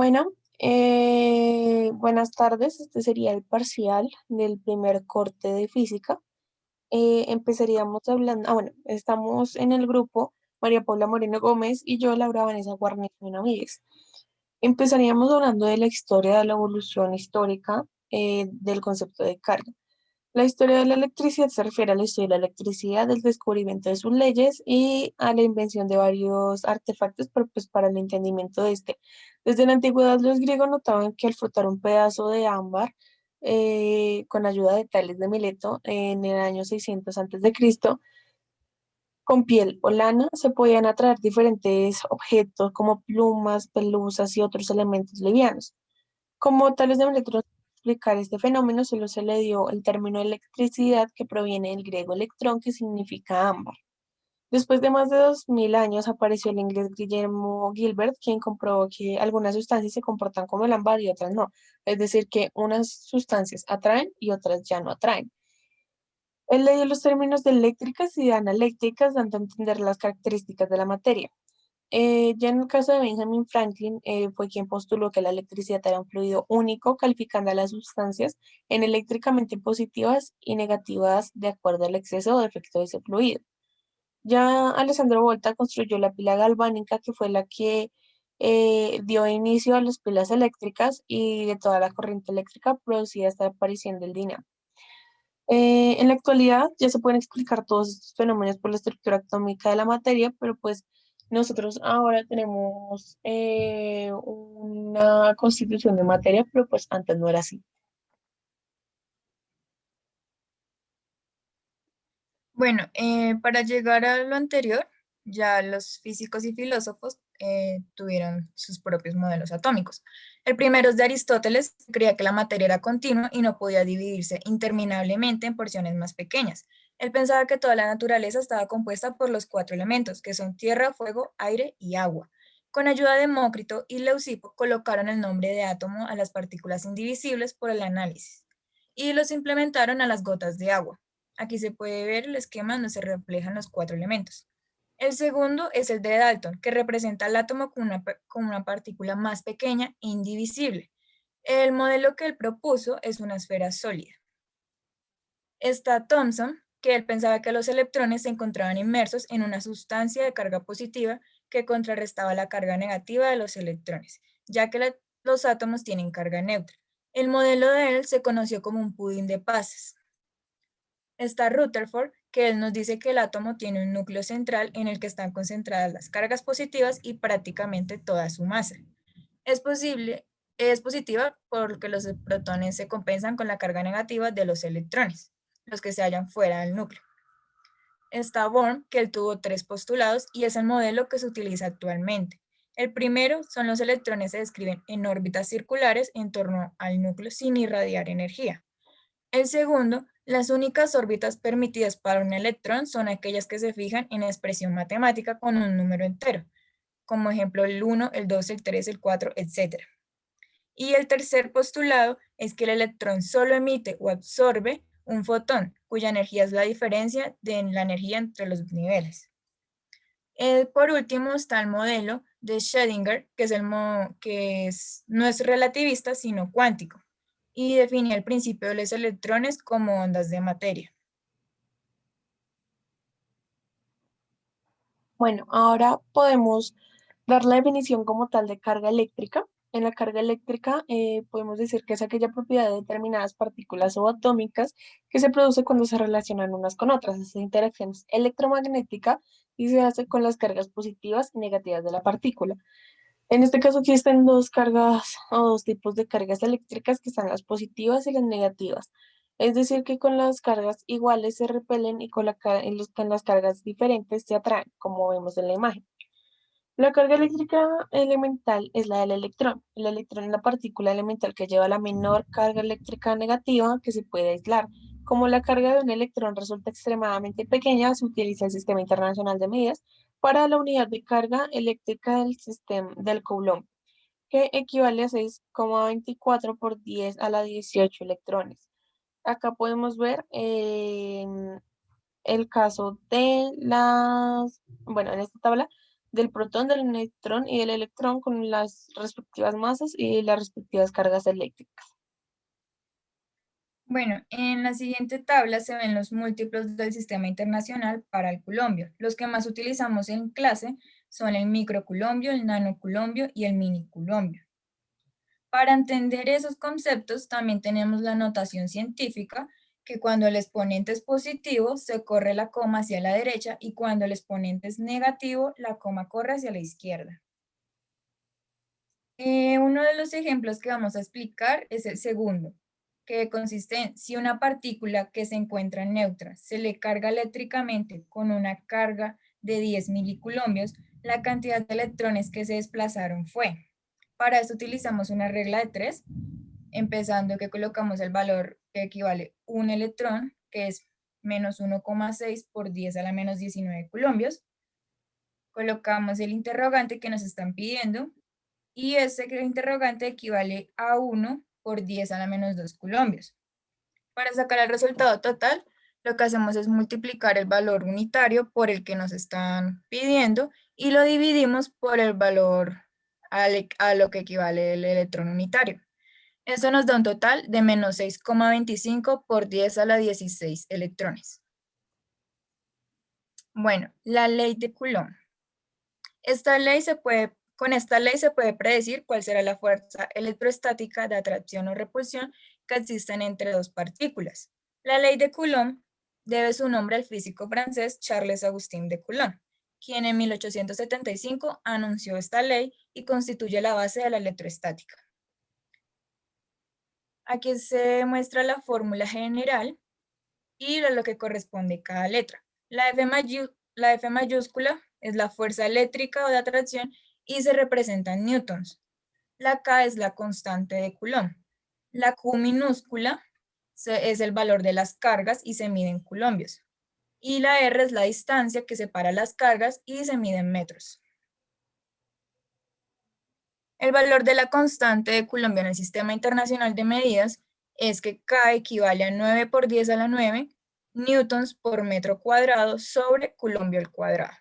Bueno, buenas tardes. Este sería el parcial del primer corte de física. Empezaríamos hablando, bueno, estamos en el grupo María Paula Moreno Gómez y yo, Laura Vanessa Guarnizo Navides. Empezaríamos hablando de la historia de la evolución histórica del concepto de carga. La historia de la electricidad se refiere a la historia de la electricidad, del descubrimiento de sus leyes y a la invención de varios artefactos, pero pues para el entendimiento de este. Desde la antigüedad los griegos notaban que al frotar un pedazo de ámbar con ayuda de Tales de Mileto en el año 600 a.C., con piel o lana se podían atraer diferentes objetos como plumas, pelusas y otros elementos livianos. Como Tales de Mileto no supo explicar este fenómeno, solo se le dio el término electricidad, que proviene del griego electrón, que significa ámbar. Después de más de 2000 años apareció el inglés Guillermo Gilbert, quien comprobó que algunas sustancias se comportan como el ámbar y otras no. Es decir, que unas sustancias atraen y otras ya no atraen. Él le dio los términos de eléctricas y de analéctricas, dando a entender las características de la materia. Ya en el caso de Benjamin Franklin, fue quien postuló que la electricidad era un fluido único, calificando a las sustancias en eléctricamente positivas y negativas de acuerdo al exceso o defecto de ese fluido. Ya Alessandro Volta construyó la pila galvánica, que fue la que dio inicio a las pilas eléctricas y de toda la corriente eléctrica producida hasta la aparición del dinamo. En la actualidad ya se pueden explicar todos estos fenómenos por la estructura atómica de la materia, pero pues nosotros ahora tenemos una constitución de materia, pero pues antes no era así. Bueno, para llegar a lo anterior, ya los físicos y filósofos tuvieron sus propios modelos atómicos. El primero es de Aristóteles, que creía que la materia era continua y no podía dividirse interminablemente en porciones más pequeñas. Él pensaba que toda la naturaleza estaba compuesta por los cuatro elementos, que son tierra, fuego, aire y agua. Con ayuda de Demócrito y Leucipo colocaron el nombre de átomo a las partículas indivisibles por el análisis y los implementaron a las gotas de agua. Aquí se puede ver el esquema donde se reflejan los cuatro elementos. El segundo es el de Dalton, que representa el átomo con una partícula más pequeña e indivisible. El modelo que él propuso es una esfera sólida. Está Thomson, que él pensaba que los electrones se encontraban inmersos en una sustancia de carga positiva que contrarrestaba la carga negativa de los electrones, ya que los átomos tienen carga neutra. El modelo de él se conoció como un pudín de pasas. Está Rutherford, que él nos dice que el átomo tiene un núcleo central en el que están concentradas las cargas positivas y prácticamente toda su masa. Es posible, es positiva porque los protones se compensan con la carga negativa de los electrones, los que se hallan fuera del núcleo. Está Bohr, que él tuvo tres postulados y es el modelo que se utiliza actualmente. El primero son los electrones se describen en órbitas circulares en torno al núcleo sin irradiar energía. El segundo, las únicas órbitas permitidas para un electrón son aquellas que se fijan en expresión matemática con un número entero, como ejemplo el 1, el 2, el 3, el 4, etc. Y el tercer postulado es que el electrón solo emite o absorbe un fotón, cuya energía es la diferencia de la energía entre los niveles. Por último está el modelo de Schrödinger, que, no es relativista, sino cuántico, y define el principio de los electrones como ondas de materia. Bueno, ahora podemos dar la definición como tal de carga eléctrica. En la carga eléctrica podemos decir que es aquella propiedad de determinadas partículas subatómicas que se produce cuando se relacionan unas con otras. Esta interacción es electromagnética y se hace con las cargas positivas y negativas de la partícula. En este caso existen dos cargas o dos tipos de cargas eléctricas, que están las positivas y las negativas. Es decir, que con las cargas iguales se repelen y con las cargas diferentes se atraen, como vemos en la imagen. La carga eléctrica elemental es la del electrón. El electrón es la partícula elemental que lleva la menor carga eléctrica negativa que se puede aislar. Como la carga de un electrón resulta extremadamente pequeña, se utiliza el Sistema Internacional de Medidas para la unidad de carga eléctrica del sistema del Coulomb, que equivale a 6,24 por 10 a la 18 electrones. Acá podemos ver el caso de bueno, en esta tabla del protón, del neutrón y del electrón con las respectivas masas y las respectivas cargas eléctricas. Bueno, en la siguiente tabla se ven los múltiplos del sistema internacional para el culombio. Los que más utilizamos en clase son el microculombio, el nanoculombio y el miniculombio. Para entender esos conceptos también tenemos la notación científica, que cuando el exponente es positivo se corre la coma hacia la derecha y cuando el exponente es negativo la coma corre hacia la izquierda. Uno de los ejemplos que vamos a explicar es el segundo, que consiste en si una partícula que se encuentra neutra se le carga eléctricamente con una carga de 10 miliculombios, la cantidad de electrones que se desplazaron fue. Para esto utilizamos una regla de 3, empezando que colocamos el valor que equivale a un electrón, que es menos 1,6 por 10 a la menos 19 colombios. Colocamos el interrogante que nos están pidiendo y ese interrogante equivale a 1 por 10 a la menos 2 colombios. Para sacar el resultado total, lo que hacemos es multiplicar el valor unitario por el que nos están pidiendo y lo dividimos por el valor a lo que equivale el electrón unitario. Esto nos da un total de menos 6,25 por 10 a la 16 electrones. Bueno, la ley de Coulomb. Con esta ley se puede predecir cuál será la fuerza electrostática de atracción o repulsión que existen entre dos partículas. La ley de Coulomb debe su nombre al físico francés Charles-Augustin de Coulomb, quien en 1875 anunció esta ley y constituye la base de la electrostática. Aquí se muestra la fórmula general y a lo que corresponde cada letra. La F mayúscula es la fuerza eléctrica o de atracción y se representa en newtons. La K es la constante de Coulomb. La Q minúscula es el valor de las cargas y se mide en coulombios. Y la R es la distancia que separa las cargas y se mide en metros. El valor de la constante de Coulomb en el Sistema Internacional de Medidas es que K equivale a 9 por 10 a la 9 newtons por metro cuadrado sobre coulombio al cuadrado.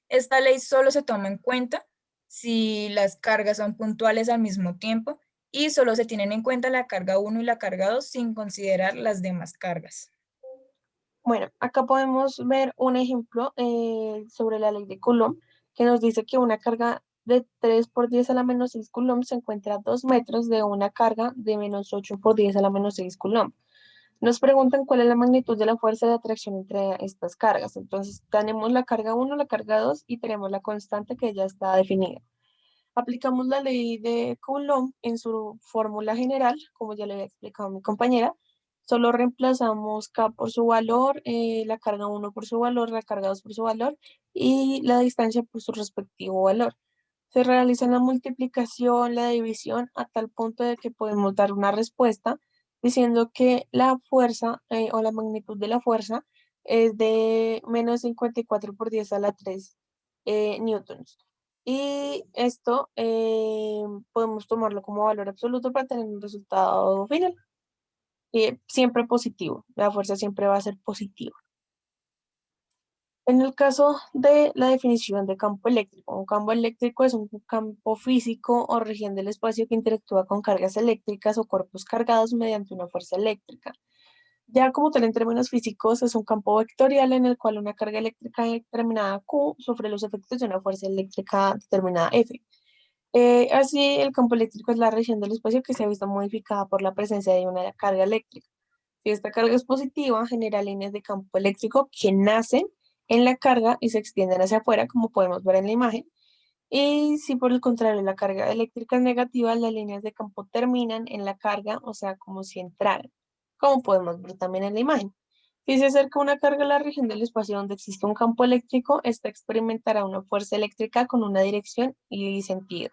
Esta ley solo se toma en cuenta si las cargas son puntuales al mismo tiempo y solo se tienen en cuenta la carga 1 y la carga 2 sin considerar las demás cargas. Bueno, acá podemos ver un ejemplo sobre la ley de Coulomb que nos dice que una carga de 3 por 10 a la menos 6 Coulomb se encuentra a 2 metros de una carga de menos 8 por 10 a la menos 6 Coulomb. Nos preguntan cuál es la magnitud de la fuerza de atracción entre estas cargas. Entonces, tenemos la carga 1, la carga 2 y tenemos la constante que ya está definida. Aplicamos la ley de Coulomb en su fórmula general, como ya le había explicado mi compañera. Solo reemplazamos K por su valor, la carga 1 por su valor, la carga 2 por su valor y la distancia por su respectivo valor. Se realiza la multiplicación, la división, a tal punto de que podemos dar una respuesta diciendo que la fuerza o la magnitud de la fuerza es de menos 54 por 10 a la 3 newtons. Y esto podemos tomarlo como valor absoluto para tener un resultado final. Siempre positivo. La fuerza siempre va a ser positiva. En el caso de la definición de campo eléctrico, un campo eléctrico es un campo físico o región del espacio que interactúa con cargas eléctricas o cuerpos cargados mediante una fuerza eléctrica. Ya como tal en términos físicos es un campo vectorial en el cual una carga eléctrica determinada Q sufre los efectos de una fuerza eléctrica determinada F. Así, el campo eléctrico es la región del espacio que se ha visto modificada por la presencia de una carga eléctrica. Si esta carga es positiva, genera líneas de campo eléctrico que nacen en la carga y se extienden hacia afuera, como podemos ver en la imagen. Y si por el contrario la carga eléctrica es negativa, las líneas de campo terminan en la carga, o sea, como si entraran, como podemos ver también en la imagen. Si se acerca una carga a la región del espacio donde existe un campo eléctrico, esta experimentará una fuerza eléctrica con una dirección y sentido.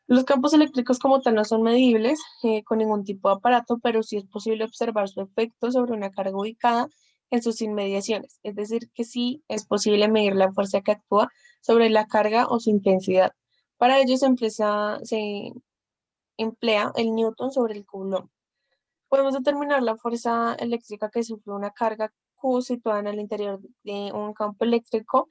Los campos eléctricos como tal no son medibles con ningún tipo de aparato, pero sí es posible observar su efecto sobre una carga ubicada en sus inmediaciones. Es decir, que sí es posible medir la fuerza que actúa sobre la carga o su intensidad. Para ello se emplea el newton sobre el coulomb. Podemos determinar la fuerza eléctrica que sufre una carga Q situada en el interior de un campo eléctrico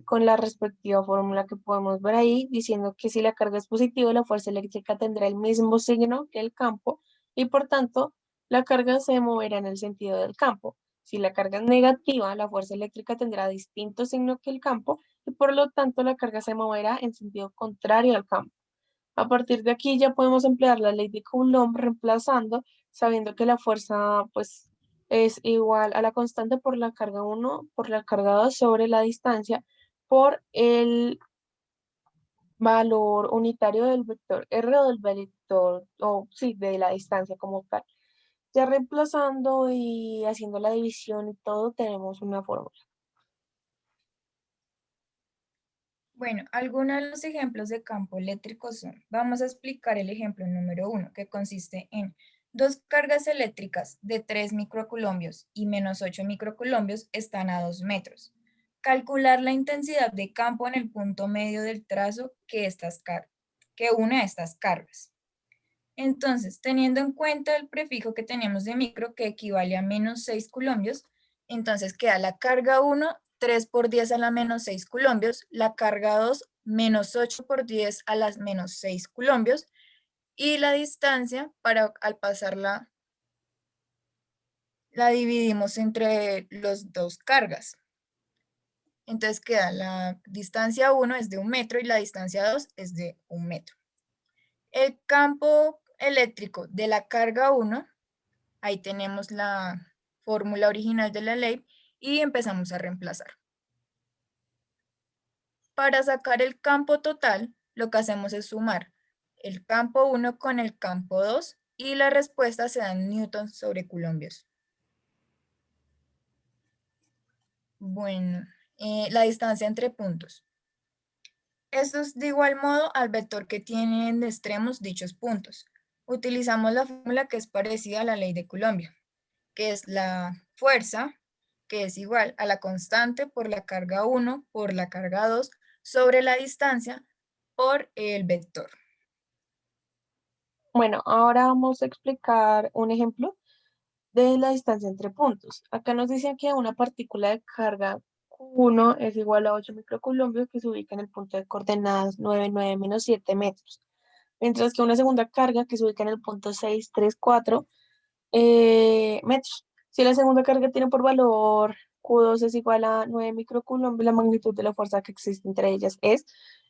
con la respectiva fórmula que podemos ver ahí, diciendo que si la carga es positiva, la fuerza eléctrica tendrá el mismo signo que el campo y por tanto la carga se moverá en el sentido del campo. Si la carga es negativa, la fuerza eléctrica tendrá distinto signo que el campo y por lo tanto la carga se moverá en sentido contrario al campo. A partir de aquí ya podemos emplear la ley de Coulomb reemplazando, sabiendo que la fuerza pues es igual a la constante por la carga uno por la carga 2 sobre la distancia por el valor unitario del vector R o del vector, o sí, de la distancia como tal. Ya reemplazando y haciendo la división y todo, tenemos una fórmula. Bueno, algunos de los ejemplos de campo eléctrico son, vamos a explicar el ejemplo número 1, que consiste en dos cargas eléctricas de 3 microculombios y menos 8 microculombios están a 2 metros. Calcular la intensidad de campo en el punto medio del trazo que une a estas cargas. Entonces, teniendo en cuenta el prefijo que tenemos de micro, que equivale a menos 6 culombios, entonces queda la carga 1, 3 por 10 a la menos 6 culombios, la carga 2, menos 8 por 10 a las menos 6 culombios, y la distancia, al pasarla, la dividimos entre las dos cargas. Entonces queda la distancia 1 es de 1 metro y la distancia 2 es de 1 metro. El campo eléctrico de la carga 1, ahí tenemos la fórmula original de la ley y empezamos a reemplazar. Para sacar el campo total, lo que hacemos es sumar el campo 1 con el campo 2 y la respuesta se da en newtons sobre coulombios. Bueno, la distancia entre puntos. Esto es de igual modo al vector que tienen de extremos dichos puntos. Utilizamos la fórmula que es parecida a la ley de Coulomb, que es la fuerza, que es igual a la constante por la carga 1 por la carga 2 sobre la distancia por el vector. Bueno, ahora vamos a explicar un ejemplo de la distancia entre puntos. Acá nos dicen que una partícula de carga Q1 es igual a 8 microcoulombios que se ubica en el punto de coordenadas 9,9 - 7 metros, mientras que una segunda carga que se ubica en el punto 6,3 - 4 metros. Si la segunda carga tiene por valor Q2 es igual a 9 microcoulombios, la magnitud de la fuerza que existe entre ellas es.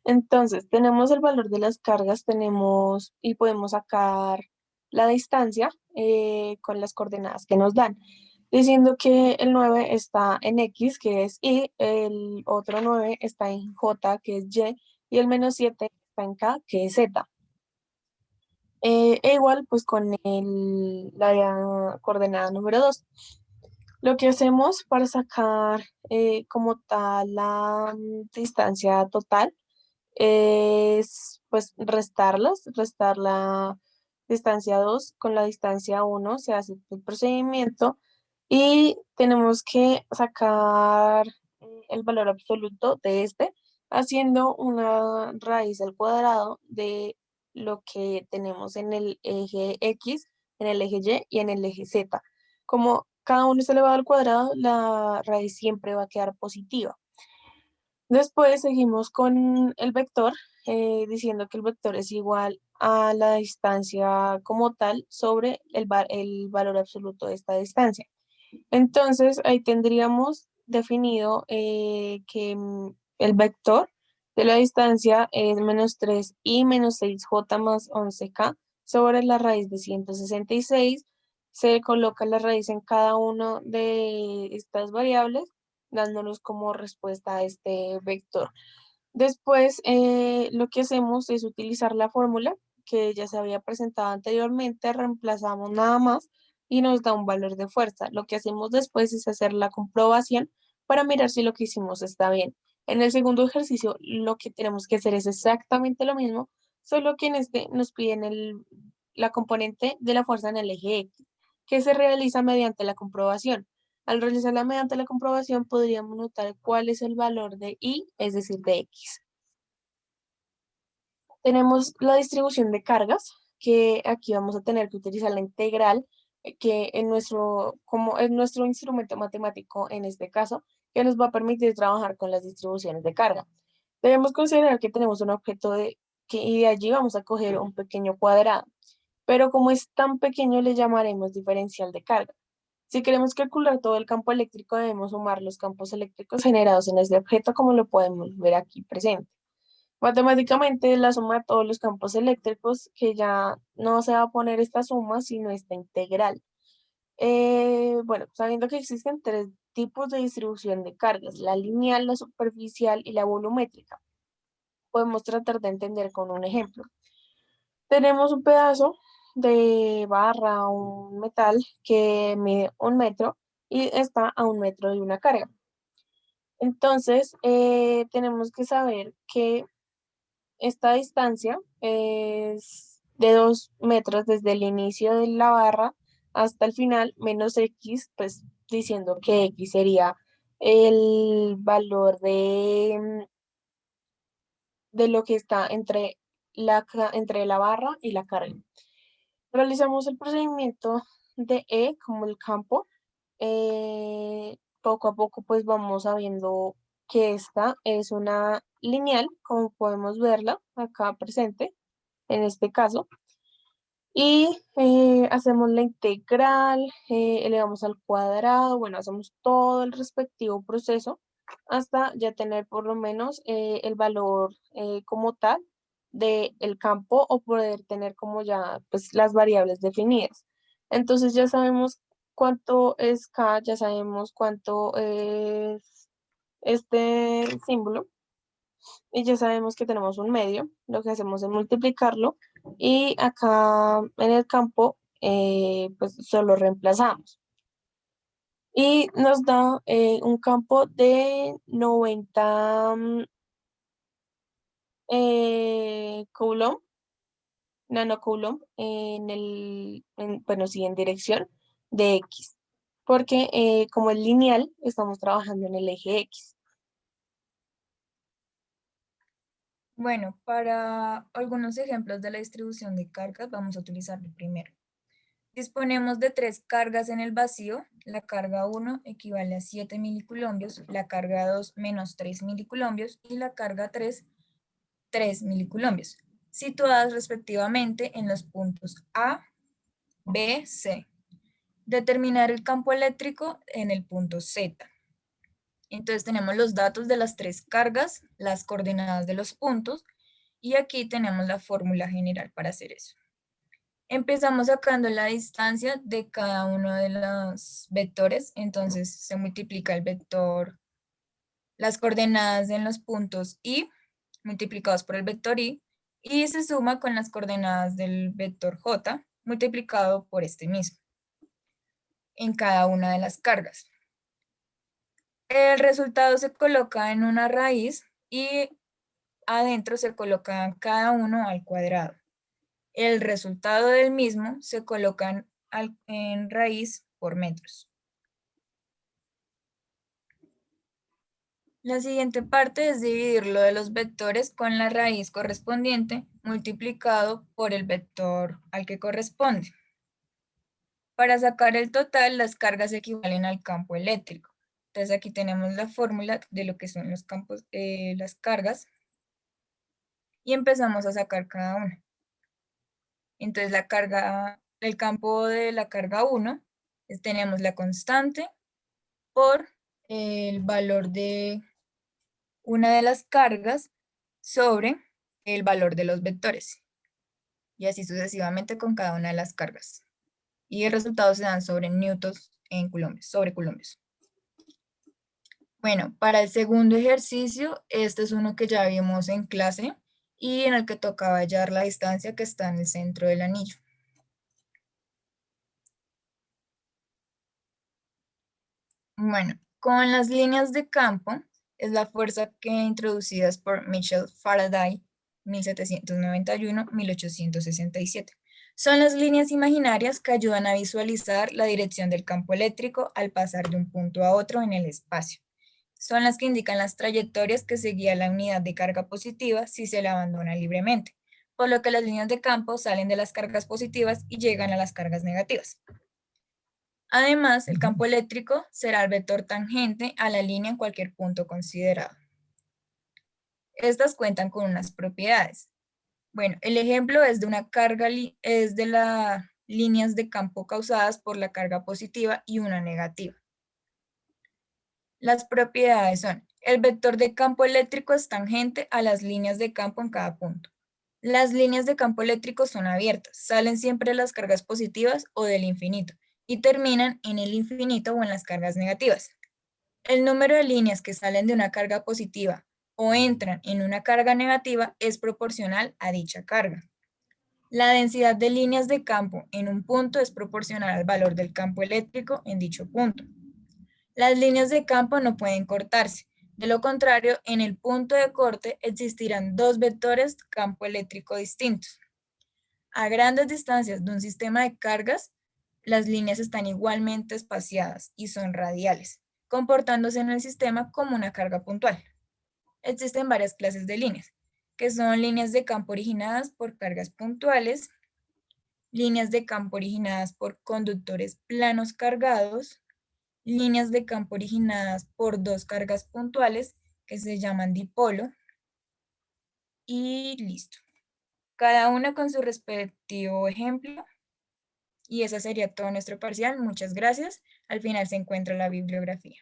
Entonces, tenemos el valor de las cargas, tenemos y podemos sacar la distancia con las coordenadas que nos dan, diciendo que el 9 está en X, que es Y, el otro 9 está en J, que es Y, y el menos 7 está en K, que es Z. E igual pues con la coordenada número 2. Lo que hacemos para sacar como tal la distancia total es pues restar la distancia 2 con la distancia 1, se hace el procedimiento y tenemos que sacar el valor absoluto de este haciendo una raíz al cuadrado de lo que tenemos en el eje X, en el eje Y y en el eje Z. Como cada uno es elevado al cuadrado, la raíz siempre va a quedar positiva. Después seguimos con el vector, diciendo que el vector es igual a la distancia como tal sobre el valor absoluto de esta distancia. Entonces, ahí tendríamos definido que el vector de la distancia es menos 3 y menos 6j más 11k sobre la raíz de 166. Se coloca la raíz en cada una de estas variables, dándonos como respuesta a este vector. Después, lo que hacemos es utilizar la fórmula que ya se había presentado anteriormente, reemplazamos nada más y nos da un valor de fuerza. Lo que hacemos después es hacer la comprobación para mirar si lo que hicimos está bien. En el segundo ejercicio, lo que tenemos que hacer es exactamente lo mismo, solo que en este nos piden la componente de la fuerza en el eje X, que se realiza mediante la comprobación. Al realizarla mediante la comprobación, podríamos notar cuál es el valor de Y, es decir, de X. Tenemos la distribución de cargas, que aquí vamos a tener que utilizar la integral, que en nuestro, como es nuestro instrumento matemático en este caso, que nos va a permitir trabajar con las distribuciones de carga. Debemos considerar que tenemos un objeto y de allí vamos a coger un pequeño cuadrado, pero como es tan pequeño le llamaremos diferencial de carga. Si queremos calcular todo el campo eléctrico, debemos sumar los campos eléctricos generados en este objeto, como lo podemos ver aquí presente. Matemáticamente, la suma de todos los campos eléctricos, que ya no se va a poner esta suma, sino esta integral. Bueno, sabiendo que existen tres tipos de distribución de cargas, la lineal, la superficial y la volumétrica, podemos tratar de entender con un ejemplo. Tenemos un pedazo de barra, un metal que mide 1 metro y está a 1 metro de una carga. Entonces, tenemos que saber que esta distancia es de 2 metros desde el inicio de la barra hasta el final, menos X, pues diciendo que X sería el valor de lo que está entre la barra y la carga. Realizamos el procedimiento de E como el campo. Poco a poco pues vamos sabiendo que esta es una lineal, como podemos verla acá presente, en este caso. Y hacemos la integral, elevamos al cuadrado, bueno, hacemos todo el respectivo proceso hasta ya tener por lo menos el valor como tal del campo o poder tener como ya pues las variables definidas. Entonces ya sabemos cuánto es K, ya sabemos cuánto es este símbolo y ya sabemos que tenemos un medio, lo que hacemos es multiplicarlo y acá en el campo pues solo reemplazamos y nos da un campo de 90 coulomb, nanocoulomb bueno, sí, en dirección de X, porque como es lineal, estamos trabajando en el eje X. Bueno, para algunos ejemplos de la distribución de cargas vamos a utilizar el primero. Disponemos de tres cargas en el vacío. La carga 1 equivale a 7 miliculombios, la carga 2 menos 3 miliculombios y la carga 3, 3 miliculombios, situadas respectivamente en los puntos A, B, C. Determinar el campo eléctrico en el punto Z. Entonces tenemos los datos de las tres cargas, las coordenadas de los puntos y aquí tenemos la fórmula general para hacer eso. Empezamos sacando la distancia de cada uno de los vectores, entonces se multiplica el vector, las coordenadas en los puntos y multiplicados por el vector y se suma con las coordenadas del vector j multiplicado por este mismo en cada una de las cargas. El resultado se coloca en una raíz y adentro se coloca cada uno al cuadrado. El resultado del mismo se colocan en raíz por metros. La siguiente parte es dividir lo de los vectores con la raíz correspondiente multiplicado por el vector al que corresponde. Para sacar el total, las cargas equivalen al campo eléctrico. Entonces aquí tenemos la fórmula de lo que son los campos, las cargas, y empezamos a sacar cada una. Entonces el campo de la carga 1, tenemos la constante por el valor de una de las cargas sobre el valor de los vectores. Y así sucesivamente con cada una de las cargas. Y el resultado se dan sobre newtons en coulombios, sobre coulombios. Bueno, para el segundo ejercicio, este es uno que ya vimos en clase y en el que tocaba hallar la distancia que está en el centro del anillo. Bueno, con las líneas de campo es la fuerza que introducidas por Michel Faraday 1791-1867. Son las líneas imaginarias que ayudan a visualizar la dirección del campo eléctrico al pasar de un punto a otro en el espacio. Son las que indican las trayectorias que seguía la unidad de carga positiva si se la abandona libremente, por lo que las líneas de campo salen de las cargas positivas y llegan a las cargas negativas. Además, el campo eléctrico será el vector tangente a la línea en cualquier punto considerado. Estas cuentan con unas propiedades. Bueno, el ejemplo es de una carga, es de las líneas de campo causadas por la carga positiva y una negativa. Las propiedades son: el vector de campo eléctrico es tangente a las líneas de campo en cada punto. Las líneas de campo eléctrico son abiertas, salen siempre de las cargas positivas o del infinito y terminan en el infinito o en las cargas negativas. El número de líneas que salen de una carga positiva o entran en una carga negativa es proporcional a dicha carga. La densidad de líneas de campo en un punto es proporcional al valor del campo eléctrico en dicho punto. Las líneas de campo no pueden cortarse. De lo contrario, en el punto de corte existirán dos vectores campo eléctrico distintos. A grandes distancias de un sistema de cargas, las líneas están igualmente espaciadas y son radiales, comportándose en el sistema como una carga puntual. Existen varias clases de líneas, que son líneas de campo originadas por cargas puntuales, líneas de campo originadas por conductores planos cargados, líneas de campo originadas por dos cargas puntuales que se llaman dipolo, y listo. Cada una con su respectivo ejemplo. Y esa sería todo nuestro parcial. Muchas gracias. Al final se encuentra la bibliografía.